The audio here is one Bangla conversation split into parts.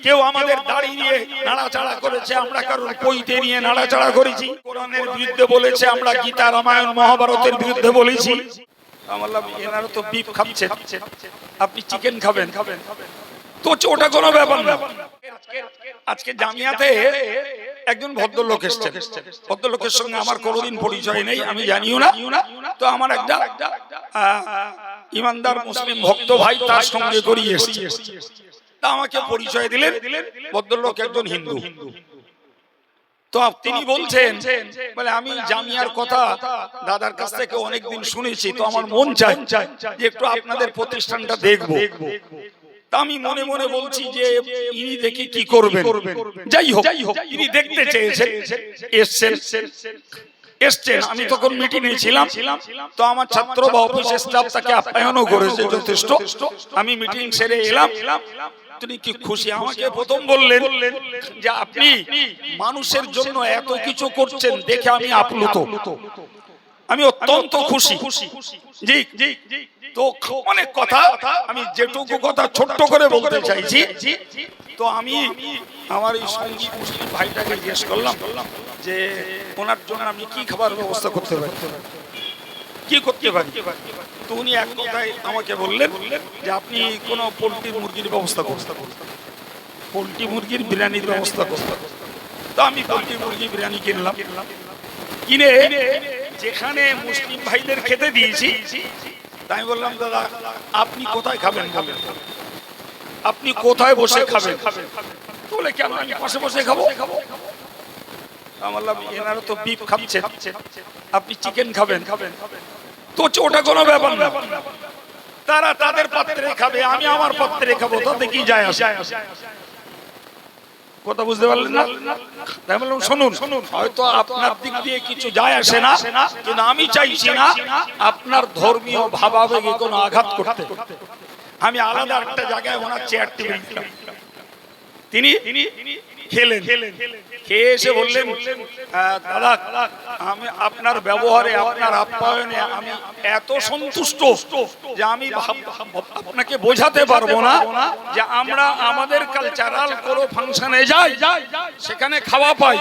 কেউ আমাদের দাড়ি নিয়ে নাড়াচাড়া করেছে, আমরা কারোর পৈতে নিয়ে নাড়াচাড়া করেছি, কোরআনের বিরুদ্ধে বলেছে, আমরা গীতা রামায়ণ মহাভারতের বিরুদ্ধে বলেছি। বললাম এনারা তো বিফ খাচ্ছেন, আপনি চিকেন খাবেন, তো ওটা কোনো ব্যাপার না। আজকে জামিয়াতে একজন ভদ্রলোক এসেছেন, ভদ্রলোকের সঙ্গে আমার কোনোদিন পরিচয় নেই, আমি জানিও না। তো আমার একটা ইমানদার মুসলিম ভক্ত ভাই তার সঙ্গে করিয়ে এসেছে, তা আমাকে পরিচয় দিলেন। ভদ্রলোক একজন হিন্দু। তো তিনি বলছেন, বলে আমি জামিয়ার কথা দাদার কাছ থেকে অনেকদিন শুনেছি, তো আমার মন চায় যে একটু আপনাদের প্রতিষ্ঠানটা দেখবো। তা আমি মনে মনে বলছি যে ইনি দেখি কি করবেন। যাই হোক, ইনি দেখতে চেয়েছেন, এসছেন। আমি তখন মিটিংয়ে ছিলাম, তো আমার ছাত্র বা অফিস স্টাফ তাকে আপ্যায়নও করেছে যথেষ্ট। আমি মিটিং সেরে এলাম, তিনি কি খুশি। আমাকে প্রথম বললেন যে আপনি মানুষের জন্য এত কিছু করছেন দেখে আমি আপ্লুত, আমি অত্যন্ত খুশি। জি, তো অনেক কথা, আমি যেটুকু কথা ছোট্ট করে বলতে চাইছি। তো আমি আমার এই সঙ্গী মুসলিম ভাইটাকে জিজ্ঞেস করলাম যে ওনার জন্য আমি কি খাবার ব্যবস্থা করতে পারি, কি করতে পারি। তো উনি এক কথায় আমাকে বললেন যে আপনি কোনো পোলট্রি মুরগির ব্যবস্থা করতে, পোলট্রি মুরগির বিরিয়ানির ব্যবস্থা করতে। তো আমি পোলট্রি মুরগি বিরিয়ানি কিনলাম, কিনে যেখানে মুসলিম ভাইদের খেতে দিয়েছি, তাই বললাম দাদা আপনি কোথায় খাবেন, আপনি কোথায় বসে খাবেন। বলে কেন, আমি বসে বসে খাবো। বললাম এনারা তো বিফ খাচ্ছেন, আপনি চিকেন খাবেন, তো ওটা কোনো ব্যাপার না। তারা তাদের পাত্রে খাবে, আমি আমার পাত্রে খাবো, তাতে কি যায় আসে। কথা বুঝতে পারলেন না? তাই বললাম শুনুন, হয়তো আপনার দিক দিয়ে কিছু যায় আসে না, কিন্তু আমি চাইছি না আপনার ধর্মীয় ভাবাবেগে কোনো আঘাত করতে। আমি আলাদা একটা জায়গায় ওনার চেয়ার টেবিল দিলাম, তিনি খেলেন, খেয়ে এসে বললেন দাদা আমি আপনার ব্যবহারে, আপনার আপ্যায়নে আমি এত সন্তুষ্ট যে আমি আপনাকে বোঝাতে পারবো না যে আমরা আমাদের কালচারাল কোনো ফাংশনে যাই, সেখানে খাওয়া পাই,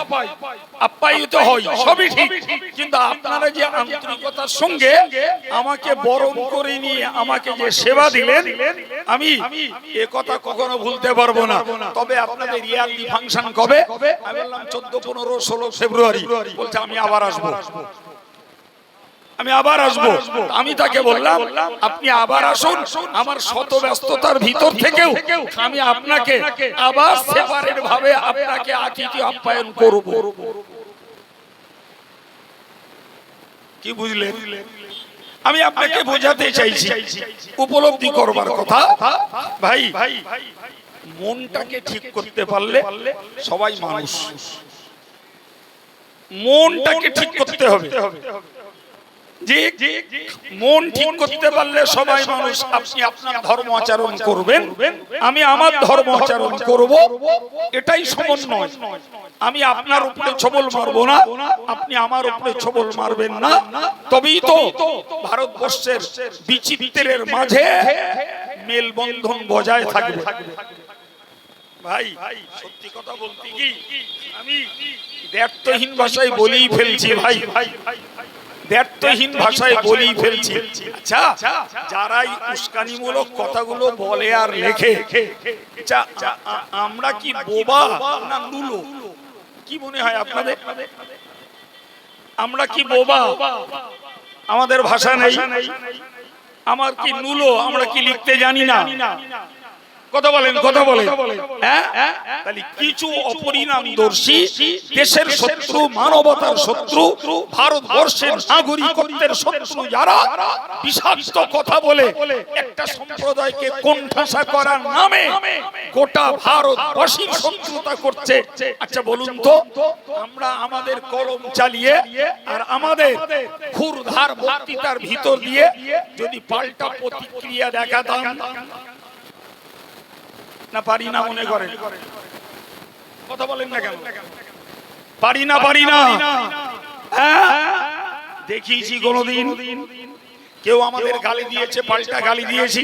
আপ্যায়িত হই, সবই ঠিক, কিন্তু আপনারা যে আন্তরিকতার সঙ্গে আমাকে বরণ করে নিয়ে আমাকে যে সেবা দিলেন, আমি এ কথা কখনো ভুলতে পারবো না। তবে আপনাদের ইয়ারলি ফাংশন কবে? আমি বললাম 14, 15, 16 ফেব্রুয়ারি। বলছে আমি আবার আসবো, আমি আবার আসবো। আমি তাকে বললাম আপনি আবার আসুন, আমার শত ব্যস্ততার ভিতর থেকেও আমি আপনাকে আবার সেপারেট ভাবে আপনাকে আতিথ্য আপ্যায়ন করব। কি বুঝলেন? আমি আপনাকে বোঝাতে চাইছি, উপলব্ধি করবার কথা। ভাই মনটাকে ঠিক করতে পারলে সবাই মানুষ, মনটাকে ঠিক করতে হবে। যে মন ঠিক করতে পারলে সবাই মানুষ। আপনি আপনার ধর্ম আচরণ করবেন, আমি আমার ধর্ম আচরণ করব, এটাই সমন্বয়। আমি আপনার উপরে ছবল মারবো না, আপনি আমার উপরে ছবল মারবেন না, তবেই তো ভারতবর্ষের বিচিত্রের মাঝে মেলবন্ধন বজায় থাকবে। ভাই সত্যি কথা বলতে কি আমি ব্যর্থহীন ভাষায় বলেই ফেলছি, ভাই ব্যর্থহীন ভাষায় বলেই ফেলছি। আচ্ছা, যারাই উস্কানিমূলক কথাগুলো বলে আর লেখে, আমরা কি বোবা না নুলো? কি মনে হয় আপনাদের? আমরা কি বোবা? আমাদের ভাষা নেই? আমার কি নুলো? আমরা কি লিখতে জানি না? কথা বলেন, কথা বলেন। তাহলে কিছু অপরিণামদর্শী, দেশের শত্রু, মানবতার শত্রু, ভারতবর্ষের নাগরিকত্বের শত্রু যারা বিষাক্ত কথা বলে একটা সম্প্রদায়কে কোণঠাসা করার নামে গোটা ভারতবাসীর শত্রুতা করছে। আচ্ছা বলুন তো, আমরা আমাদের কলম চালিয়ে আর আমাদের ক্ষুরধার বক্তৃতার ভিতর দিয়ে যদি পাল্টা প্রতিক্রিয়া দেখাতাম, না পারি না মনে করেন? কথা বলেন না কেন? পারি না, পারি না। দেখিয়েছি কোনদিন কেউ আমাদের গালি দিয়েছে, পাল্টা গালি দিয়েছি?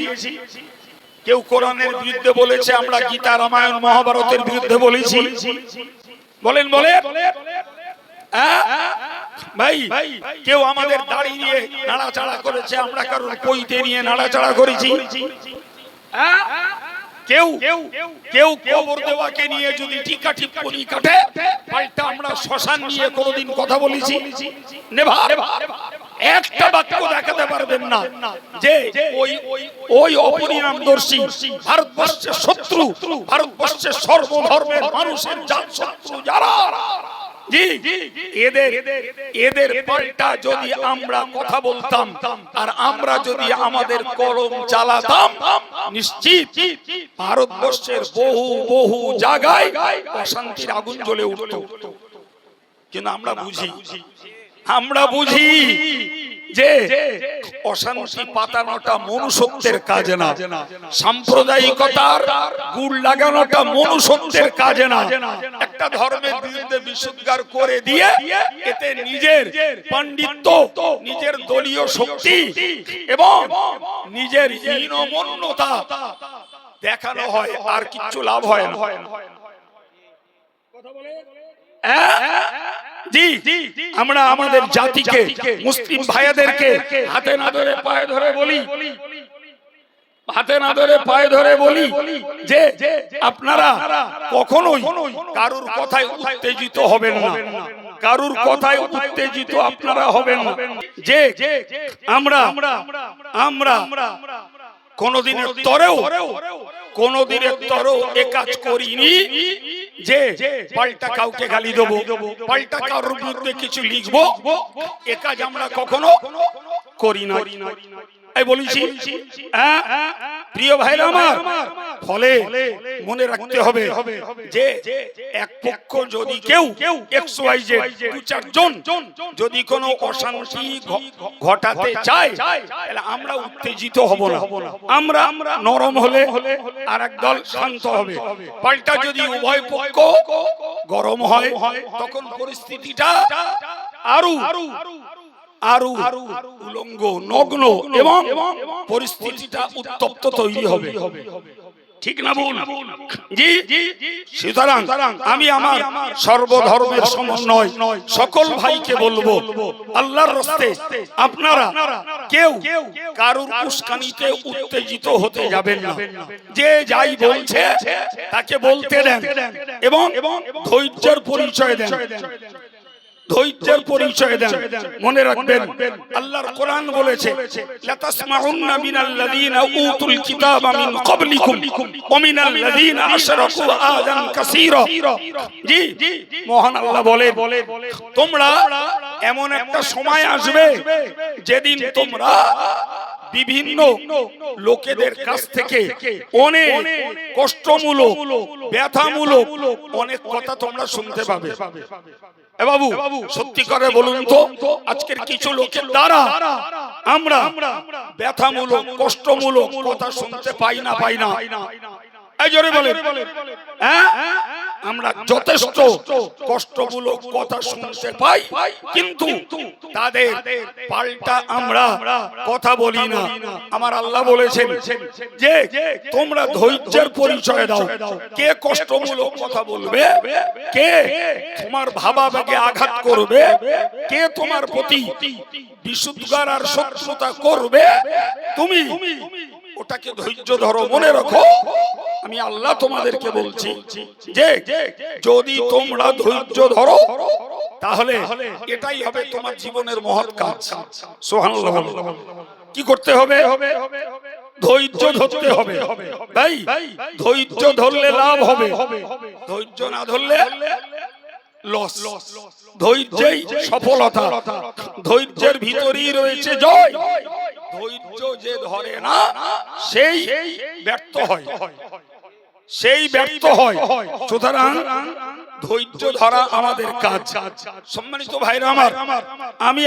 কেউ কোরআনের বিরুদ্ধে বলেছে, আমরা গীতা, রামায়ণ, মহাভারতের বিরুদ্ধে বলেছি। বলেন বলেন ভাই, কেউ আমাদের দাড়ি নিয়ে নাড়াচাড়া করেছে, আমরা কারোর পৈতে নিয়ে নাড়াচাড়া করেছি? কেউ কেউ কবর দেওয়াকে নিয়ে যদি টিকা টিপ্পনি কাটে, পাল্টা আমরা শ্মশান নিয়ে কোনোদিন কথা বলেছি? নেভার। একটা বাক্য দেখাতে পারবেন না যে ওই অপরিণামদর্শী ভারতবর্ষের শত্রু, ভারতবর্ষের সর্বধর্মের মানুষের জাত শত্রু যারা, জি এদের পাল্টা যদি আমরা কথা বলতাম আর আমরা যদি আমাদের কলম চালাতাম, নিশ্চিত ভারতবর্ষের বহু বহু জায়গায় অশান্তির আগুন জ্বলে উঠত। কিন্তু আমরা বুঝি যে অশান্তি পাতানোটা মনুষ্যত্বের কাজ না, সাম্প্রদায়িকতার গুড় লাগানোটা মনুষ্যত্বের কাজ না। একটা ধর্মের বিরুদ্ধে বিশুদ্ধার করে দিয়ে এতে নিজের পাণ্ডিত্য, নিজের দলীয় শক্তি এবং নিজের হীনমন্যতা দেখানো হয়, আর কিচ্ছু লাভ হয় না। কথা বলে জি, আমরা আমাদের জাতিকে, মুসলিম ভাইদেরকে হাতে না ধরে পায়ে ধরে বলি, হাতে না ধরে পায়ে ধরে বলি যে আপনারা কখনোই কারুর কথায় উত্তেজিত হবেন না, কারুর কথায় উত্তেজিত আপনারা হবেন না। যে আমরা কোনদিনের তরেও এ কাজ করিনি যে পাল্টা কাউকে গালি দেবো, পাল্টা কারোর বিরুদ্ধে কিছু লিখবো, এ কাজ আমরা কখনো করি না। বলেছি প্রিয় ভাইরা আমার, ফলে মনে রাখতে হবে যে এক পক্ষ যদি কেউ XYZ দু চারজন যদি কোনো অশান্তি ঘটাতে চায়, তাহলে আমরা উত্তেজিত হব না, আমরা নরম হলে আর একদল শান্ত হবে। পাল্টা যদি উভয় পক্ষ গরম হয়, তখন পরিস্থিতিটা আরো উলঙ্গ, নগ্ন এবং পরিস্থিতিটা উত্তপ্ত তৈরি হবে। ঠিক না বল? জি। সুতরাং আমি আমার সর্বধর্মের সমন্বয় সকল ভাইকে বলবো, আল্লাহর রাস্তায় আপনারা কেউ কারুর উস্কানিতে উত্তেজিত হতে যাবেন না। যে যাই বলছে তাকে বলতে দেন এবং ধৈর্যের পরিচয় দেন, ধৈর্যের পরিচয় দেন। মনে রাখবেন আল্লাহর কোরআন বলেছে, লাতাসমাউন্না মিনাল্লাযীনা উতুল কিতাবা মিন ক্বাবলিকুম ওয়া মিনাল্লাযীনা আশরাকু আযান কাসীরা। জি, মহান আল্লাহ বলেন, তোমরা এমন একটা সময় আসবে যেদিন তোমরা বিভিন্ন লোকেদের কাছ থেকে অনেক কষ্টমূলক, ব্যথামূলক অনেক কথা তোমরা শুনতে পাবে। বাবু সত্যি করে বলুন তো, আজকের কিছু লোকের দ্বারা আমরা ব্যথামূলক, কষ্টমূলক কথা শুনতে পাই না? এই জোরে বলেন, আমরা যথেষ্ট কষ্টমূলক কথা শুনতে পাই, কিন্তু তাদের পাল্টা আমরা কথা বলি না। আমার আল্লাহ বলেছেন যে তোমরা ধৈর্যের পরিচয় দাও। কে কষ্টমূলক কথা বলবে, কে তোমার ভাবাবেগে আঘাত করবে, কে তোমার প্রতি বিশুদ্ধার আর শত্রুতা করবে, তুমি ওটাকে ধৈর্য ধরো। মনে রাখো, আমি আল্লাহ তোমাদেরকে বলছি যে যদি তোমরা ধৈর্য ধরো, তাহলে এটাই হবে তোমার জীবনের মহৎ কাজ। সুবহানাল্লাহ। কি করতে হবে? ধৈর্য ধরতে হবে। ভাই, ধৈর্য ধরলে লাভ হবে, ধৈর্য না ধরলে লস। ধৈর্যই সফলতা, ধৈর্যের ভিতরেই রয়েছে জয়। ধৈর্য যে ধরে না সেই ব্যর্থ হয়, সেই ব্যর্থ হয়। সুতরাং ধৈর্য ধরা আমাদের কাজ। সম্মানিত ভাইরা আমার, আমি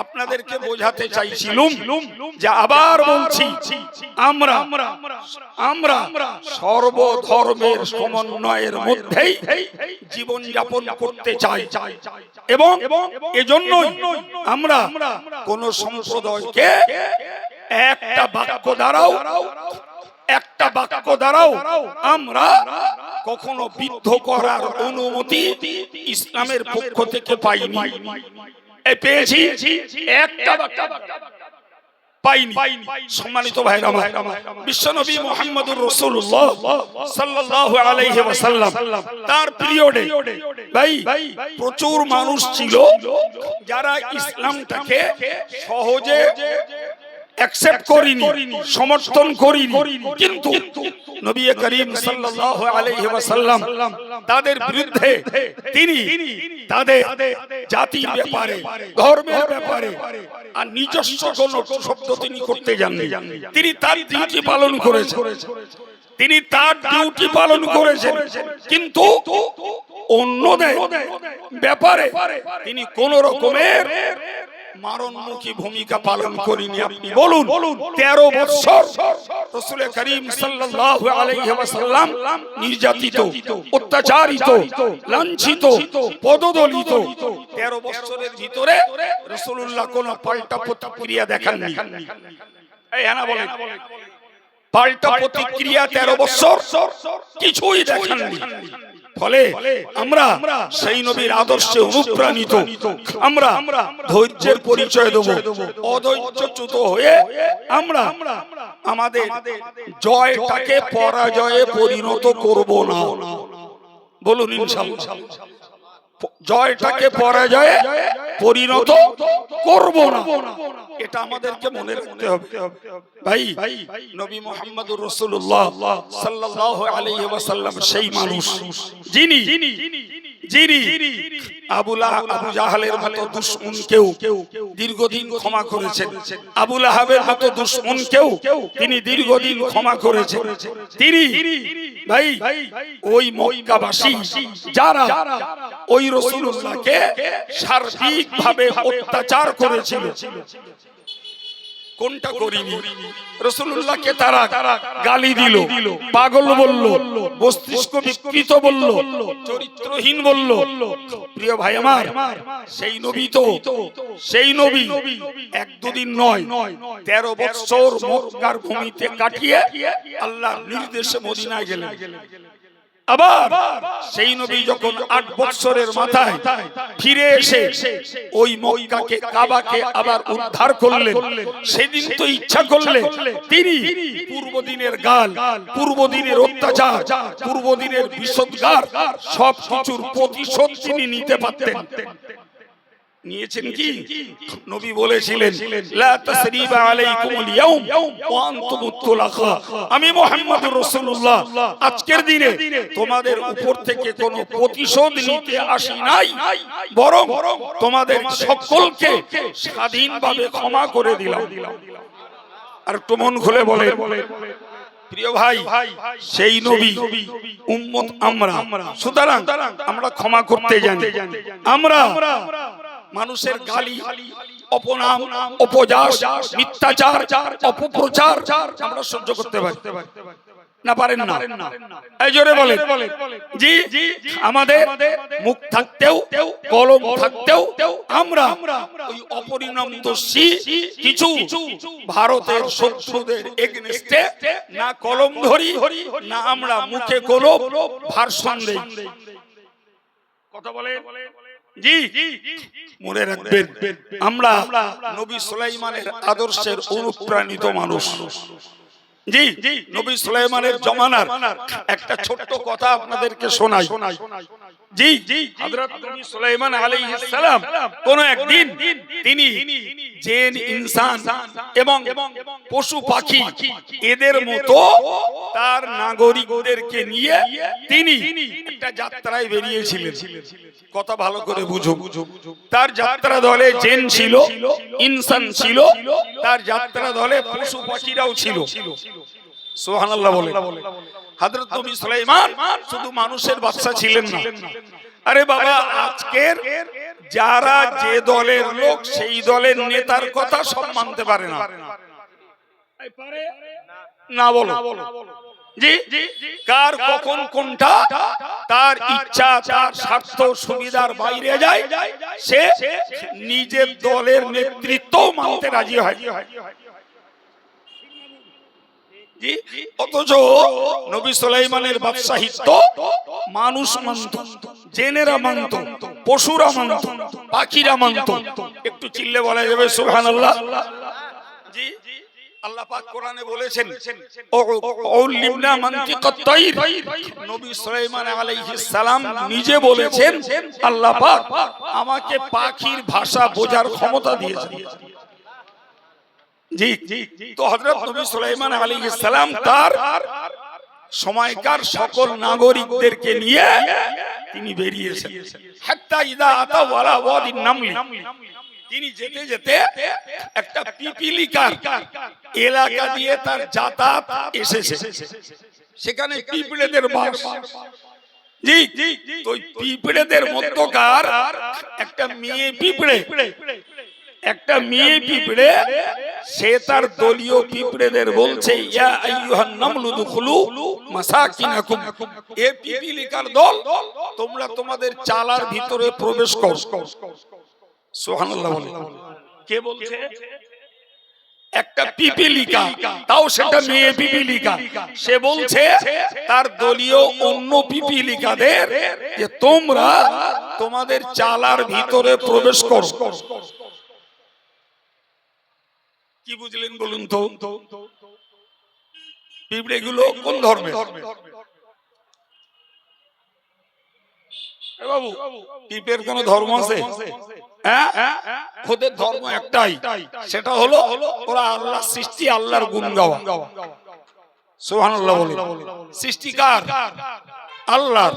আপনাদেরকে বোঝাতে চাইছিলাম যে আবার বলছি, আমরা সর্বধর্মের সমন্বয়ের মধ্যেই জীবন যাপন করতে চাই এবং এজন্যই আমরা কোন সম্প্রদায়কে একটা বাক্য দ্বারাও আমরা কখনো বিদ্ধ করার অনুমতি ইসলামের পক্ষ থেকে পাইনি। পেয়েছি একটা বাক্য পাইনি। সম্মানিত ভাইরা আমার, বিশ্বনবী মুহাম্মদুর রাসূলুল্লাহ সাল্লাল্লাহু আলাইহি ওয়াসাল্লাম তার পিরিয়ডে ভাই প্রচুর মানুষ ছিল যারা ইসলামটাকে সহজে অ্যাকসেপ্ট করিনি, সমর্থন করিনি, কিন্তু নবী করিম সাল্লাল্লাহু আলাইহি ওয়াসাল্লাম তাদের বিরুদ্ধে তিনি তাদের জাতির ব্যাপারে, ধর্মের ব্যাপারে আর নিজস্ব কোন শব্দ তিনি করতে যাননি। তিনি তার ডিউটি পালন করেছেন, কিন্তু অন্যদের ব্যাপারে তিনি কোন রকমের মারণমুখী ভূমিকা পালন করিনি। আপনি বলুন 13 বছর রাসূল করিম সাল্লাল্লাহু আলাইহি ওয়াসাল্লাম নির্যাতিত, অত্যাচারিত, লাঞ্ছিত, পদদলিত। 13 বছরের ভিতরে রাসূলুল্লাহ কোন পাল্টা প্রতিক্রিয়া দেখাননি। এই হ্যাঁ বলেন, পাল্টা প্রতিক্রিয়া 13 বছর কিছুই দেখাননি। ফলে আমরা সেই নবীর আদর্শে অনুপ্রাণিত, আমরা ধৈর্যের পরিচয় দেব। অধৈর্যচ্যুত হয়ে আমরা আমাদের জয়টাকে পরাজয়ে পরিণত করব না। বলুন ইনশাআল্লাহ। জয়টাকে পরাজয়ে পরিণত করব না, এটা আমাদেরকে মনে রাখতে হবে। ভাই নবী মুহাম্মদুর রাসূলুল্লাহ সাল্লাল্লাহু আলাইহি ওয়াসাল্লাম সেই মানুষ যিনি আবু জাহলের মতো দুশমনকেও দীর্ঘদিন ক্ষমা করেছেন। আবু লাহাবের মতো দুশমনকেও তিনি দীর্ঘদিন ক্ষমা করেছেন। তিনি ভাই ওই মক্কাবাসী যারা ওই রাসূলুল্লাহকে সার্বিকভাবে অত্যাচার করেছিল, কোনটা করিনি? রাসূলুল্লাহকে তারা গালি দিল, পাগল বলল, মস্তিষ্ক বিকৃত বলল, চরিত্রহীন বলল। প্রিয় ভাই আমার, সেই নবী এক দুদিন নয় 13 বছর মক্কার ভূমিতে কাটিয়ে আল্লাহর নির্দেশে মদিনায় গেলেন। আবার সেই নবী যখন 8 বছরের মাথায় ফিরে এসে ওই মক্কাকে, কাবাকে আবার উদ্ধার করলেন, সেদিন তো ইচ্ছা করলে তিনি পূর্বদিনের গাল, পূর্বদিনের অত্যাচার, পূর্বদিনের বিষোদ্গার সব কিছুর প্রতিশোধ তিনি নিতে পারতেন। নিয়েছেন কি? নবী বলেছিলেন লা তাসরিবা আলাইকুমুল ইয়াউম ওয়া আনতুমুত তুলাকা। আমি মুহাম্মদুর রাসূলুল্লাহ আজকের দিনে তোমাদের উপর থেকে কোনো প্রতিশোধ নিতে আসি নাই, বরং তোমাদের সকলকে স্বাধীনভাবে ক্ষমা করে দিলাম। আর একটু মন খুলে বলে, প্রিয় ভাই সেই নবী উম্মত আমরা, সুতরাং আমরা ক্ষমা করতে জানি। আমরা মানুষের গালি, অপনাম, অপযাস, মিথ্যাচার, অপপ্রচার আমরা সহ্য করতে পারি না? পারেন না? এই জোরে বলেন। জি, আমাদের মুখ থাকতেও, কলম থাকতেও আমরা ওই অপরিণামদর্শী কিছু ভারতের শত্রুদের এগেইনস্টে না কলম ধরি, না আমরা মুখে কোনো ভাষণ দেই। কথা বলে জি, মনে রাখবেন আমরা নবী সুলাইমানের আদর্শের অনুপ্রাণিত মানুষ। জি, নবী সুলাইমানের জমানার একটা ছোট্ট কথা আপনাদেরকে শোনাই। জি, হযরত নবী সুলাইমান আলাইহিস সালাম কোন একদিন তিনি জিন, ইনসান এবং পশু পাখি এদের মতো তার নাগরিকদেরকে নিয়ে তিনি একটা যাত্রায় বেরিয়েছিলেন। কথা ভালো করে বুঝো। তার যাত্রা দলে জিন ছিল, ইনসান ছিল, তার যাত্রা দলে পশু পাখিরাও ছিল। সুবহানাল্লাহ বলে। হযরত নবী সুলাইমান শুধু মানুষের বাদশা ছিলেন না। আরে বাবা, আজকের যারা যে দলের লোক সেই দলের নেতার কথা সব মানতে পারে না। না বলো জি, কার কখন কোনটা তার ইচ্ছা, তার স্বার্থ সুবিধার বাইরে যায়, সে নিজের দলের নেতৃত্ব মানতে রাজি হয়। অথচ নবী সুলাইমানের বাদশাহিত্ব মানুষ মানত, জেনেরা মানত, পশুরা মানত, পাখিরা মানত। একটু চিল্লে বলা যাবে সুবহানাল্লাহ? জি, আল্লাহ পাক কোরআনে বলেছেন উল্লিমনা মানতিকাত তাইর। নবী সুলাইমান আলাইহিস সালাম নিজে বলেছেন আল্লাহ পাক আমাকে পাখির ভাষা বোঝার ক্ষমতা দিয়েছেন। জি, তো হযরত নবী সুলাইমান আলাইহিস সালাম তার সময়কার সকল নাগরিকদেরকে নিয়ে তিনি বেরিয়েছেন। হাত্তা ইদা আতা ওয়ালা ওয়াদিন নামলি, তিনি যেতে যেতে একটা পিপিলিকার এলাকা দিয়ে তার যাতায়াত এসেছে। সেখানে পিঁপড়েদের বাস। জি, তো পিঁপড়েদের মধ্যকার একটা মেয়ে পিঁপড়ে, একটা মেয়ে পিঁপড়ে, সে তার দলীয় পিঁপড়েদের বলছে ইয়া আইয়ুহান নামলু দুখুলু মাসাকিনাকুম, এ পিপিলিকার দল তোমরা তোমাদের চালার ভিতরে প্রবেশ করো। সুবহানাল্লাহ। কে বলছে? একটা পিপিলিকা, তাও সেটা মেয়ে পিপিলিকা। সে বলছে তার দলীয় অন্য পিপিলিকাদের যে তোমরা তোমাদের চালার ভিতরে প্রবেশ করো। কি বুঝলেন বলুন তো? পিঁপড়েগুলো কোন ধর্মের? বাবু, পিঁপড়ের কোন ধর্ম আছে? ওদের ধর্ম একটাই, সেটা হলো ওরা আল্লাহর সৃষ্টি, আল্লাহর গুণ গাওয়া। সুবহানাল্লাহ বলে। সৃষ্টিকার আল্লাহ,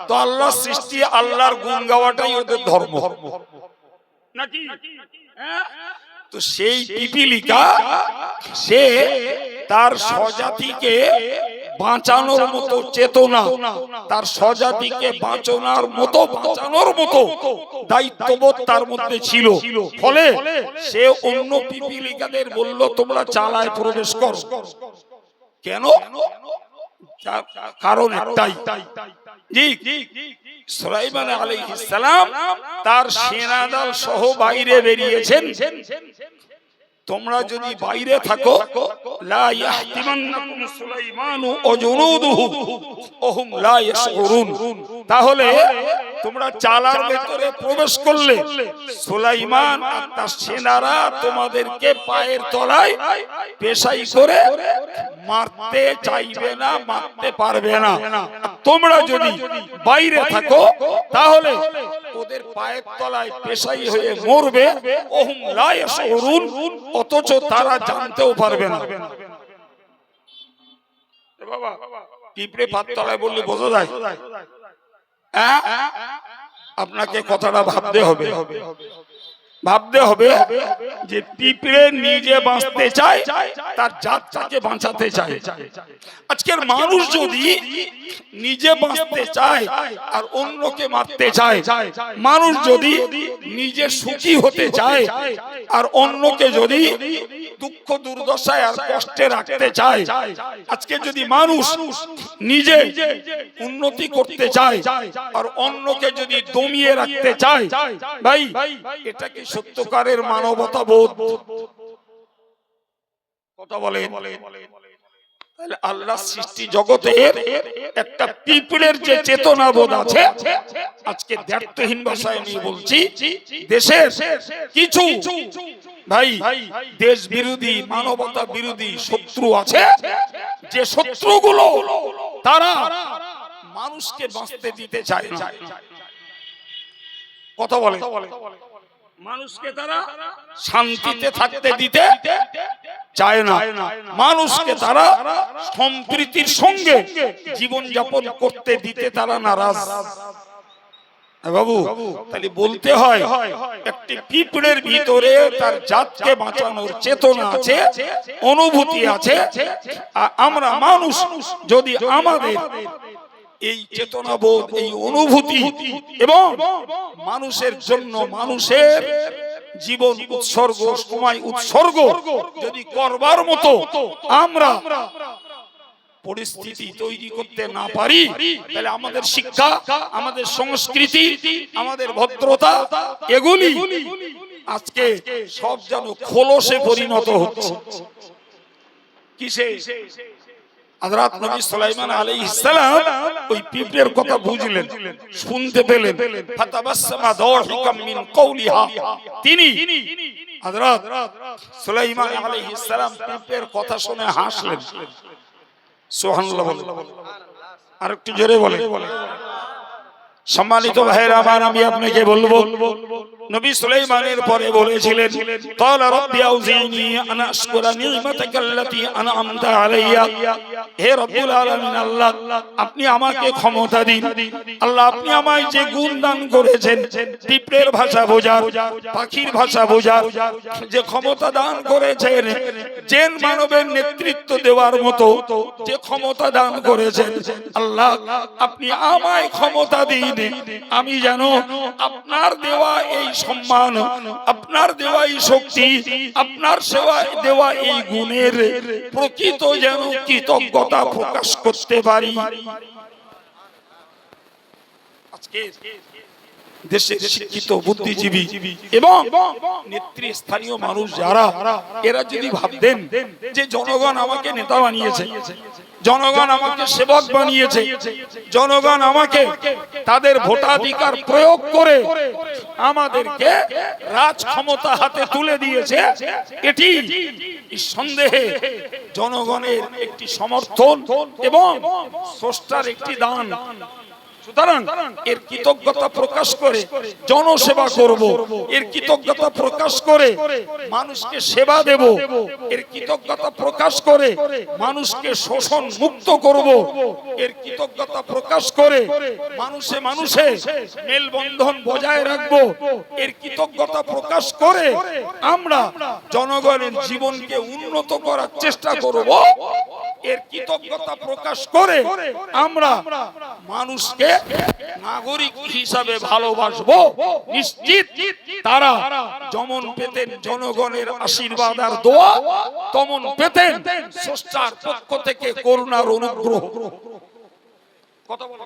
তো আল্লাহর সৃষ্টি, আল্লাহর গুণ গাওয়াটাই ওদের ধর্ম নাকি? তো সেই পিপিলিকা সে তার স্বজাতিকে বাঁচানোর মতো চেতনা, তার স্বজাতিকে বাঁচানোর মতো দায়িত্ববোধ তার মধ্যে ছিল। ফলে সে অন্য পিপিলিকাদের বলল তোমরা চালায় প্রবেশ করো। কেন? কারণ একটাই, জি, সুলাইমান আলাইহিস সালাম তার সেনাদল সহ বাইরে বেরিয়েছেন। তোমরা যদি বাইরে থাকো লা ইয়াহতিমান্নাকুম সুলাইমানু ওয়া জুনুদুহু ওয়া হুম লা ইয়াশউরুন, তাহলে তোমরা চালার ভিতরে প্রবেশ করলে সুলাইমান আর তার সেনারা তোমাদেরকে পায়ের তলায় পেশাই করে মারতে চাইবে না, মারতে পারবে না। তোমরা যদি বাইরে থাকো তাহলে ওদের পায়ের তলায় পেশাই হয়ে মরবে। ওয়া হুম লা ইয়াশউরুন, অথচ তারা জানতেও পারবে না। বাবা, পিঁপড়ে পাত তলায় বললে বোঝা যায়? আপনাকে কথাটা ভাবতে হবে, ভাবতে হবে যে পিঁপড়ে নিজে বাঁচতে চায়, তার জাতটাকে বাঁচাতে চায়। আজকের মানুষ যদি নিজে বাঁচতে চায় আর অন্যকে মারতে চায়, মানুষ যদি নিজে সুখী হতে চায় আর অন্যকে যদি দুঃখ দুর্দশায় আর কষ্টে রাখতে চায়, আজকে যদি মানুষ নিজে উন্নতি করতে চায় আর অন্যকে যদি দমিয়ে রাখতে চায়, ভাই এটা কি সত্যকারের মানবতা বোধ? কথা বলে। আল্লাহ সৃষ্টি জগতের একটা পিঁপড়ের যে চেতনা বোধ আছে, আজকে দ্ব্যর্থহীন ভাষায় আমি বলছি, দেশের কিছু ভাই দেশ বিরোধী, মানবতা বিরোধী শত্রু আছে, যে শত্রুগুলো তারা মানুষকে বাঁচতে দিতে চায় না। কথা বলে। মানুষকে তারা শান্তিতে থাকতে দিতে চায় না, মানুষকে তারা সম্প্রীতির সঙ্গে জীবন যাপন করতে দিতে তারা নারাজ। বাবু, তাহলে বলতে হয় একটি পিঁপড়ের ভিতরে তার জাতকে বাঁচানোর চেতনা আছে, অনুভূতি আছে। আমরা মানুষ যদি আমাদের এই চেতনাবোধ, এই অনুভূতি এবং মানুষের জন্য মানুষের জীবন উৎসর্গ, সময় উৎসর্গ যদি করবার মতো আমরা পরিস্থিতি তৈরি করতে না পারি, তাহলে আমাদের শিক্ষা, আমাদের সংস্কৃতি, আমাদের ভদ্রতা, এগুলি আজকে সব যেন খোলসে পরিণত হচ্ছে। কিসে? হযরত নবী সুলাইমান আলাইহিস সালাম ওই পিঁপড়ের কথা বুঝলেন, শুনতে পেলেন। ফাতাবাসসামা দাহিকাম মিন কওলিহা, তিনি হযরত সুলাইমান আলাইহিস সালাম পিঁপড়ের কথা শুনে হাসলেন। সুবহানাল্লাহ বলেন, আরেকটু জোরে বলেন। সম্মানিত ভাইরা আমার, আমি আপনাকে বলবো, নবী সুলাইমানের পরে বলেছিলেন, ক্বালা রাব্বি আউযিনি আন আশকুরা নি'মাতাকাল্লাতী আন'আমতা আলাইয়া। হে রব্বুল আলামিন, আল্লাহ আপনি আমাকে ক্ষমতা দিন। আল্লাহ আপনি আমায় যে গুণ দান করেছেন, পিঁপড়ের ভাষা বোঝার, পাখির ভাষা বোঝার যে ক্ষমতা দান করেছেন, জেন মানবের নেতৃত্ব দেওয়ার মতো যে ক্ষমতা দান করেছেন, আল্লাহ আপনি আমায় ক্ষমতা দিন, আমি যেন আপনার দেওয়া এই সম্মান, আপনার দেওয়া এই শক্তি, আপনার সেবায় দেওয়া এই গুণের প্রকৃত যেন কৃতজ্ঞতা প্রকাশ করতে পারি। আজকে দেশের শিক্ষিত বুদ্ধিজীবী এবং নেতৃস্থানীয় মানুষ যারা, এরা যদি ভাবতেন যে জনগণ আমাকে নেতা বানিয়েছে, জনগণ আমাকে সেবক বানিয়েছে, জনগণ আমাকে তাদের ভোটাধিকার প্রয়োগ করে আমাদেরকে রাজ ক্ষমতা হাতে তুলে দিয়েছে, এটি সন্দেহে জনগণের একটি সমর্থন এবং স্রষ্টার একটি দান। সুতরাং এর কৃতজ্ঞতা প্রকাশ করে জনসেবা করব, এর কৃতজ্ঞতা প্রকাশ করে মানুষকে সেবা দেব, এর কৃতজ্ঞতা প্রকাশ করে মানুষকে শোষণ মুক্ত করব, এর কৃতজ্ঞতা প্রকাশ করে মানুষে মানুষে মেলবন্ধন বজায় রাখব, এর কৃতজ্ঞতা প্রকাশ করে আমরা জনগণের জীবনকে উন্নত করার চেষ্টা করব, এর কৃতজ্ঞতা প্রকাশ করে আমরা মানুষকে নাগরিক হিসাবে ভালোবাসবো। নিশ্চিত তারা যেমন পেতেন জনগণের আশীর্বাদ আর দোয়া, তেমন পেতেন স্রষ্টার পক্ষ থেকে করুণার অনুগ্রহ। কথা বলো।